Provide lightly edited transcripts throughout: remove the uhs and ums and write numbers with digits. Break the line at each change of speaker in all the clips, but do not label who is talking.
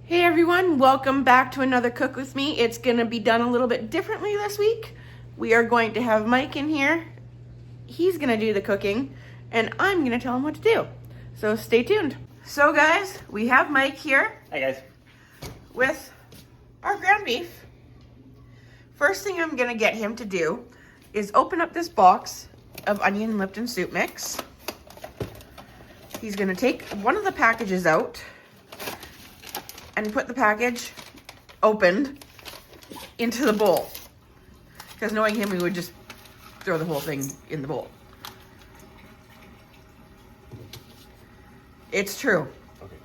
Hey everyone, welcome back to another Cook With Me. It's going to be done a little bit differently this week. We are going to have Mike in here. He's going to do the cooking, and I'm going to tell him what to do. So stay tuned. So guys, we have Mike here.
Hi guys.
With our ground beef. First thing I'm going to get him to do is open up this box of onion Lipton soup mix. He's going to take one of the packages out and put the package opened into the bowl. Because knowing him, we would just throw the whole thing in the bowl. It's true.
Okay.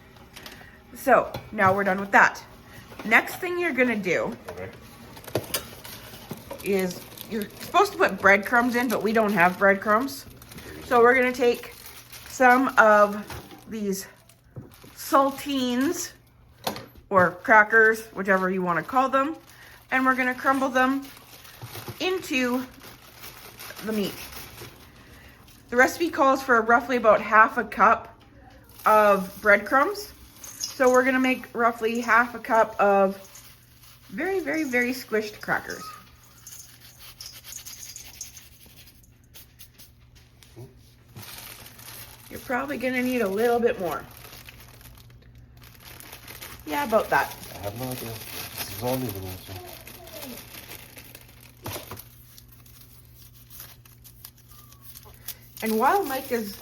So, now we're done with that. Next thing you're gonna do is, you're supposed to put breadcrumbs in, but we don't have breadcrumbs. So we're gonna take some of these saltines, or crackers, whichever you want to call them, and we're going to crumble them into the meat. The recipe calls for roughly about half a cup of breadcrumbs, so we're going to make roughly half a cup of very, very, very squished crackers. You're probably going to need a little bit more. Yeah, about that.
I have no idea. This is all new to me.
And while Mike is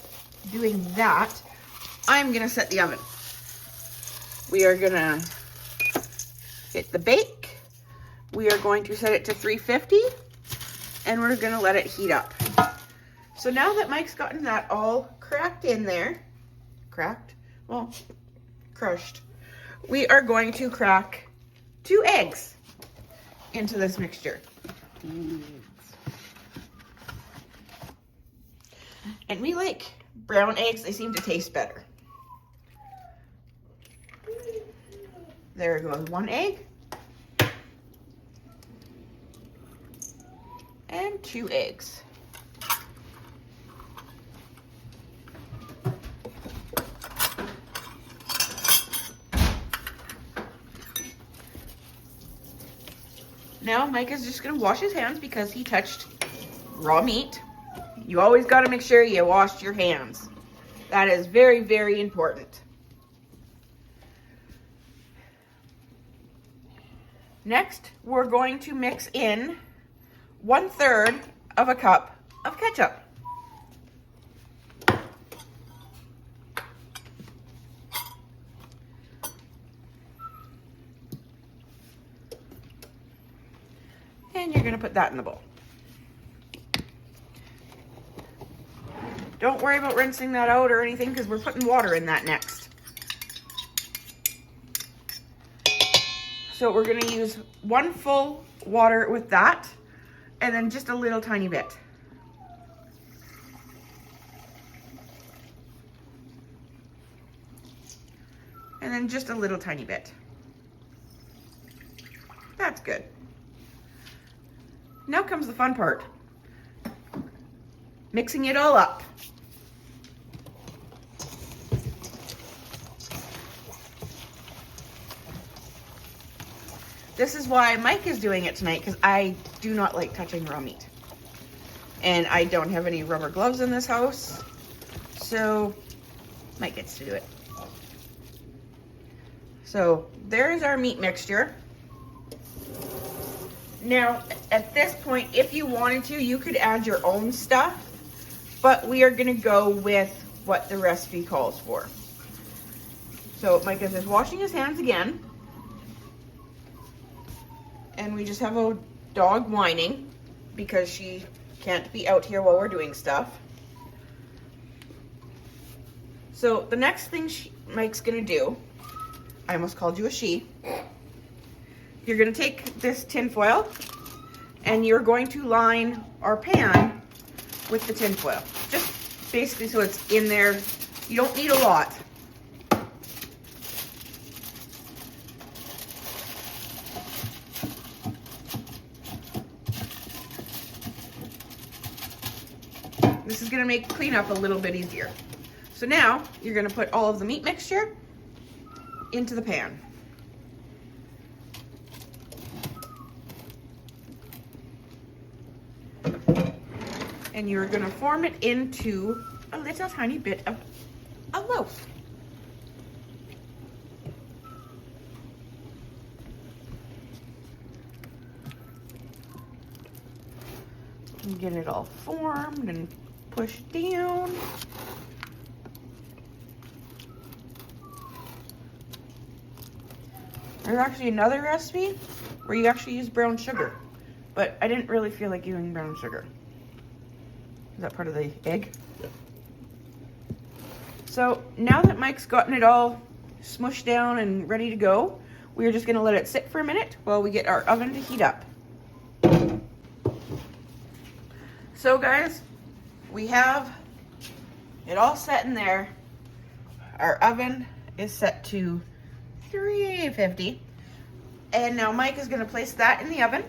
doing that, I'm gonna set the oven. We are gonna hit the bake. We are going to set it to 350, and we're gonna let it heat up. So now that Mike's gotten that all cracked in there, crushed, we are going to crack 2 eggs into this mixture. And we like brown eggs, they seem to taste better. There goes 1 egg. And 2 eggs. Now Mike is just gonna wash his hands because he touched raw meat. You always gotta make sure you wash your hands. That is very, very important. Next, we're going to mix in 1/3 of a cup of ketchup. And you're gonna put that in the bowl. Don't worry about rinsing that out or anything because we're putting water in that next. So we're gonna use 1 full water with that and then just a little tiny bit. And then just a little tiny bit. That's good. Now comes the fun part. Mixing it all up. This is why Mike is doing it tonight, because I do not like touching raw meat. And I don't have any rubber gloves in this house, so Mike gets to do it. So there's our meat mixture. Now, at this point, if you wanted to, you could add your own stuff, but we are gonna go with what the recipe calls for. So Mike is just washing his hands again. And we just have a dog whining because she can't be out here while we're doing stuff. So the next thing Mike's gonna do, I almost called you a she. You're gonna take this tin foil and you're going to line our pan with the tin foil. Just basically so it's in there. You don't need a lot. This is gonna make cleanup a little bit easier. So now you're gonna put all of the meat mixture into the pan. And you're gonna form it into a little tiny bit of a loaf. And get it all formed and pushed down. There's actually another recipe where you actually use brown sugar, but I didn't really feel like using brown sugar. Is that part of the egg?
Yeah.
So now that Mike's gotten it all smushed down and ready to go, we're just gonna let it sit for a minute while we get our oven to heat up. So guys, we have it all set in there. Our oven is set to 350. And now Mike is gonna place that in the oven.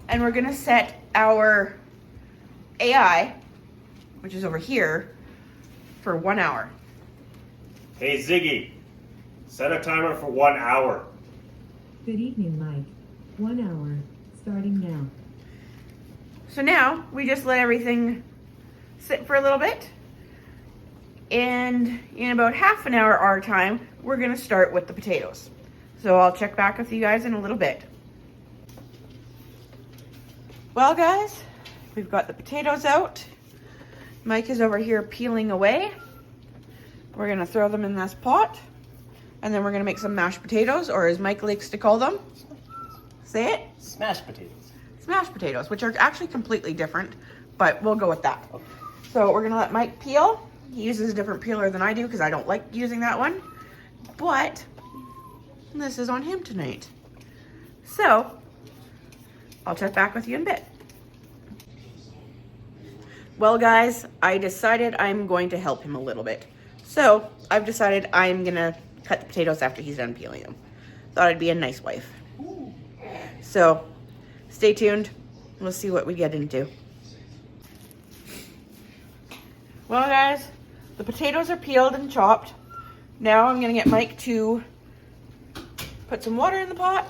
And we're gonna set our AI, which is over here, for 1 hour.
Hey Ziggy, set a timer for 1 hour.
Good evening, Mike. 1 hour, starting now.
So now we just let everything sit for a little bit. And in about half an hour our time, we're gonna start with the potatoes. So I'll check back with you guys in a little bit. Well guys, we've got the potatoes out. Mike is over here peeling away. We're gonna throw them in this pot. And then we're gonna make some mashed potatoes, or as Mike likes to call them, say it?
Smashed potatoes.
Smashed potatoes, which are actually completely different, but we'll go with that. Okay. So we're gonna let Mike peel. He uses a different peeler than I do because I don't like using that one, but this is on him tonight. So I'll check back with you in a bit. Well guys, I decided I'm going to help him a little bit. So I've decided I'm gonna cut the potatoes after he's done peeling them. Thought I'd be a nice wife. So stay tuned. We'll see what we get into. Well guys, the potatoes are peeled and chopped. Now I'm gonna get Mike to put some water in the pot.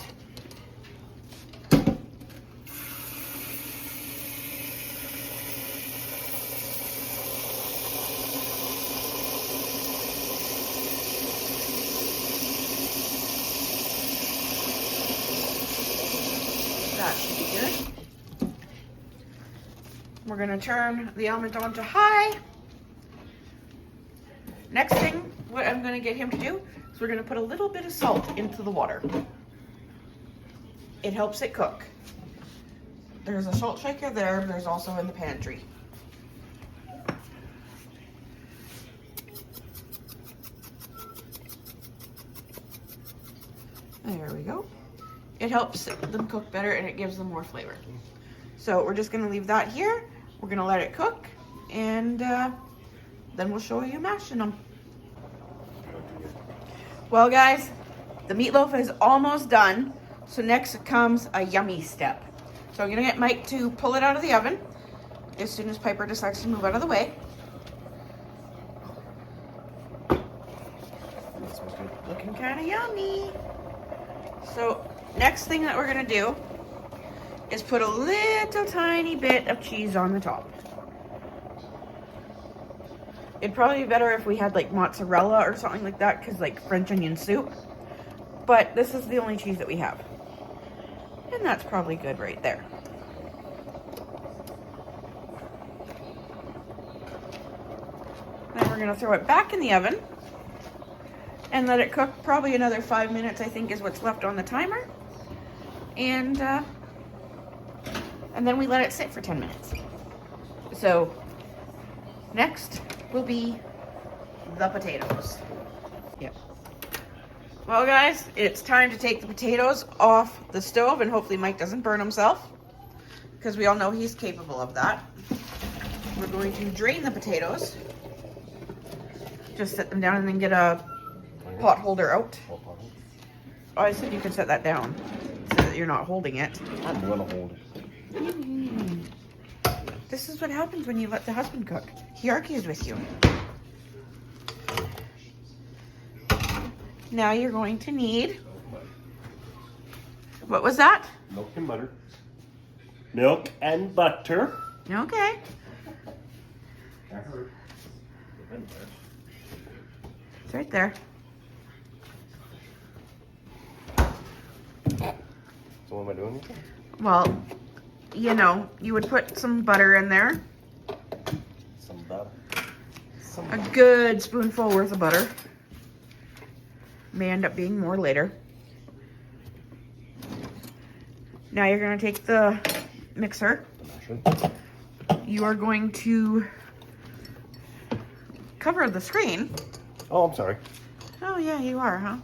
That should be good. We're gonna turn the element on to high. Next thing, what I'm gonna get him to do is we're gonna put a little bit of salt into the water. It helps it cook. There's a salt shaker there, there's also in the pantry. There we go. It helps them cook better and it gives them more flavor. So we're just gonna leave that here. We're gonna let it cook and then we'll show you mashing them. Well guys, the meatloaf is almost done. So next comes a yummy step. So I'm gonna get Mike to pull it out of the oven as soon as Piper decides to move out of the way.
That smells good.
Looking kind of yummy. So next thing that we're gonna do is put a little tiny bit of cheese on the top. It'd probably be better if we had like mozzarella or something like that, because like French onion soup. But this is the only cheese that we have. And that's probably good right there. Then we're gonna throw it back in the oven and let it cook probably another 5 minutes, I think is what's left on the timer. And then we let it sit for 10 minutes. So next will be the potatoes. Yep. Well guys, it's time to take the potatoes off the stove and hopefully Mike doesn't burn himself, because we all know he's capable of that. We're going to drain the potatoes. Just set them down and then get a pot holder out. Oh, I said you could set that down so that you're not holding it.
I'm gonna hold it.
This is what happens when you let the husband cook. He argues with you. Now you're going to need, what was that?
Milk and butter.
Milk and butter.
Okay.
That hurt.
It's right there.
So what am I doing?
Well, you know, you would put some butter in there.
Some butter.
A good spoonful worth of butter. May end up being more later. Now you're going to take the mixer. You are going to cover the screen.
Oh, I'm sorry.
Oh yeah, you are, huh?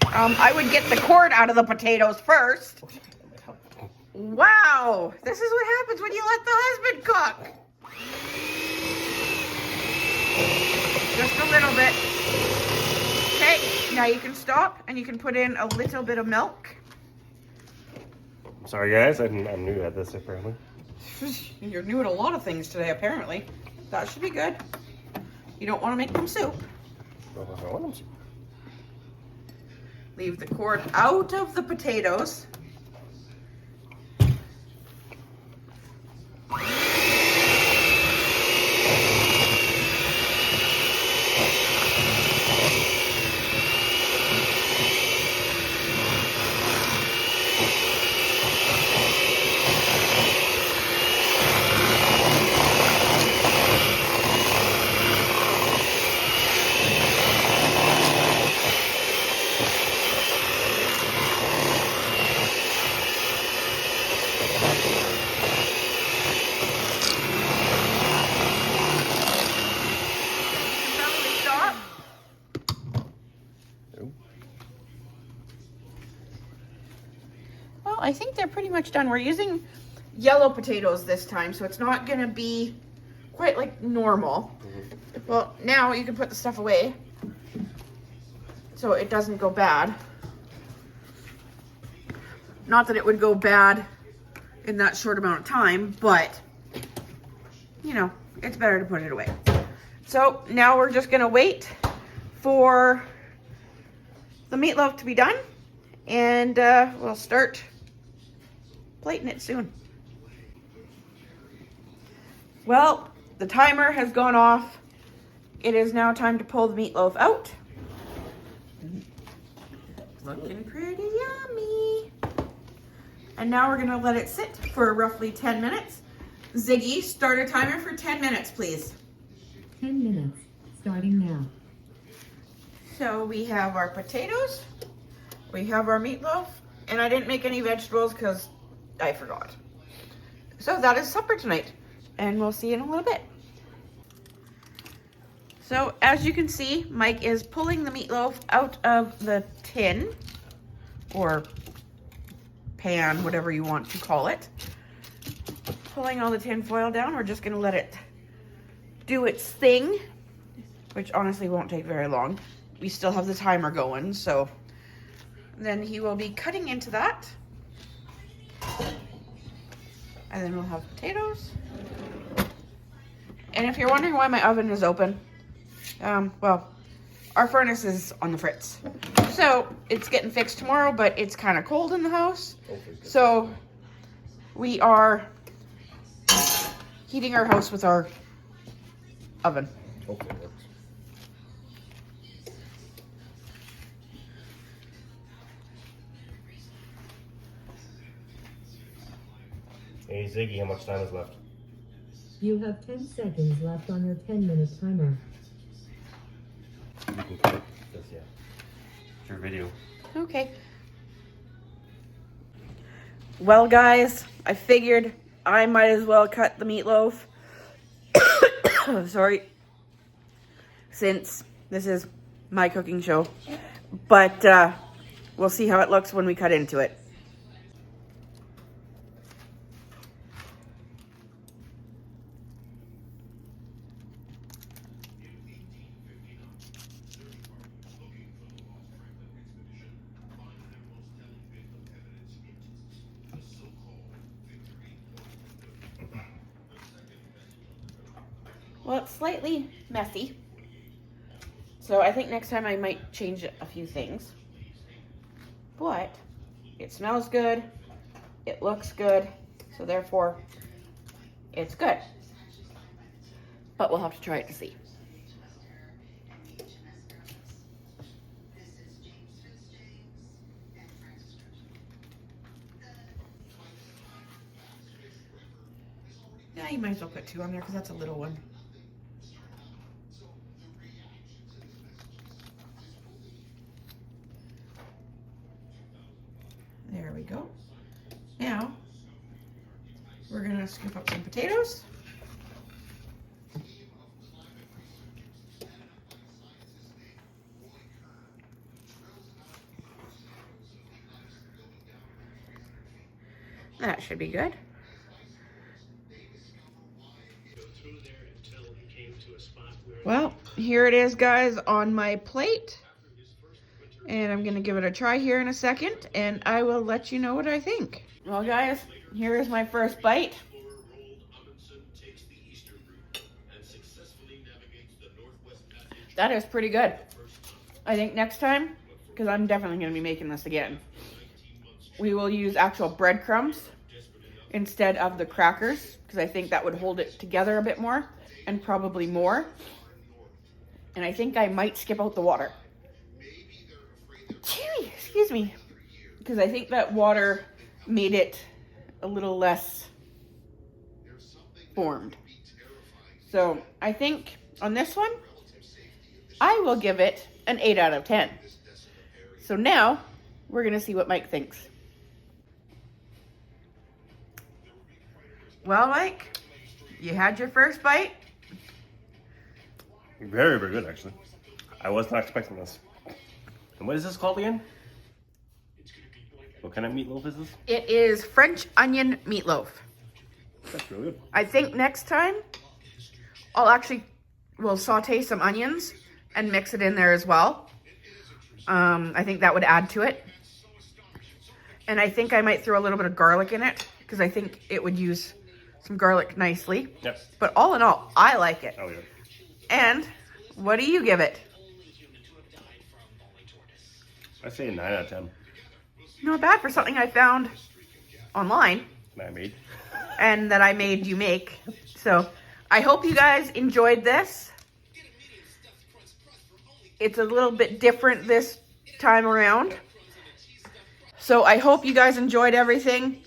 I would get the cord out of the potatoes first. Wow, this is what happens when you let the husband cook. Just a little bit. Okay, now you can stop and you can put in a little bit of milk.
I'm sorry, guys. I'm new at this, apparently.
You're new at a lot of things today, apparently. That should be good. You don't want to make them soup. Leave the cord out of the potatoes. I think they're pretty much done. We're using yellow potatoes this time, so it's not gonna be quite like normal. Well, now you can put the stuff away so it doesn't go bad. Not that it would go bad in that short amount of time, but you know, it's better to put it away. So now we're just gonna wait for the meatloaf to be done, and we'll start plating it soon. Well, the timer has gone off. It is now time to pull the meatloaf out. Looking pretty yummy. And now we're gonna let it sit for roughly 10 minutes. Ziggy, start a timer for 10 minutes, please.
10 minutes, starting now.
So we have our potatoes, we have our meatloaf, and I didn't make any vegetables because I forgot. So that is supper tonight, and we'll see you in a little bit. So as you can see, Mike is pulling the meatloaf out of the tin, or pan, whatever you want to call it. Pulling all the tin foil down. We're just gonna let it do its thing, which honestly won't take very long. We still have the timer going, so then he will be cutting into that. And then we'll have potatoes. And if you're wondering why my oven is open, well, our furnace is on the fritz. So it's getting fixed tomorrow, but it's kind of cold in the house. So we are heating our house with our oven.
Hopefully it works.
Hey Ziggy, how much time is left?
You have 10 seconds left on your 10-minute timer.
You can cut it. Yes, yeah. It's your video.
Okay. Well, guys, I figured I might as well cut the meatloaf. Sorry. Since this is my cooking show. But we'll see how it looks when we cut into it. Well, it's slightly messy. So I think next time I might change a few things. But it smells good. It looks good. So therefore, it's good. But we'll have to try it to see. Yeah, you might as well put 2 on there because that's a little one. There we go. Now, we're gonna scoop up some potatoes. That should be good. Well, here it is, guys, on my plate. And I'm gonna give it a try here in a second, and I will let you know what I think. Well, guys, here is my first bite. That is pretty good. I think next time, because I'm definitely gonna be making this again, we will use actual breadcrumbs instead of the crackers, because I think that would hold it together a bit more, and probably more. And I think I might skip out the water. Excuse me. Because I think that water made it a little less formed. So I think on this one, I will give it an 8 out of 10. So now we're going to see what Mike thinks. Well, Mike, you had your first bite.
Very, very good, actually. I was not expecting this. And what is this called again? What kind of meatloaf is this?
It is French onion meatloaf.
That's really good.
I think next time we'll saute some onions and mix it in there as well. I think that would add to it. And I think I might throw a little bit of garlic in it because I think it would use some garlic nicely.
Yep.
But all in all, I like it.
Oh, yeah.
And what do you give it?
I say a 9 out of 10.
Not bad for something I found online.
I made.
And that I made you make. So I hope you guys enjoyed this. It's a little bit different this time around. So I hope you guys enjoyed everything.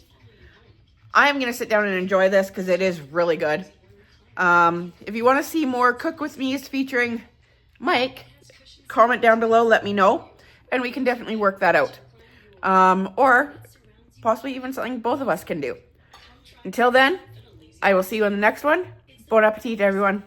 I am going to sit down and enjoy this because it is really good. If you want to see more Cook With Me's featuring Mike, comment down below, let me know. And we can definitely work that out. Or possibly even something both of us can do. Until then, I will see you on the next one. Bon appetit, everyone.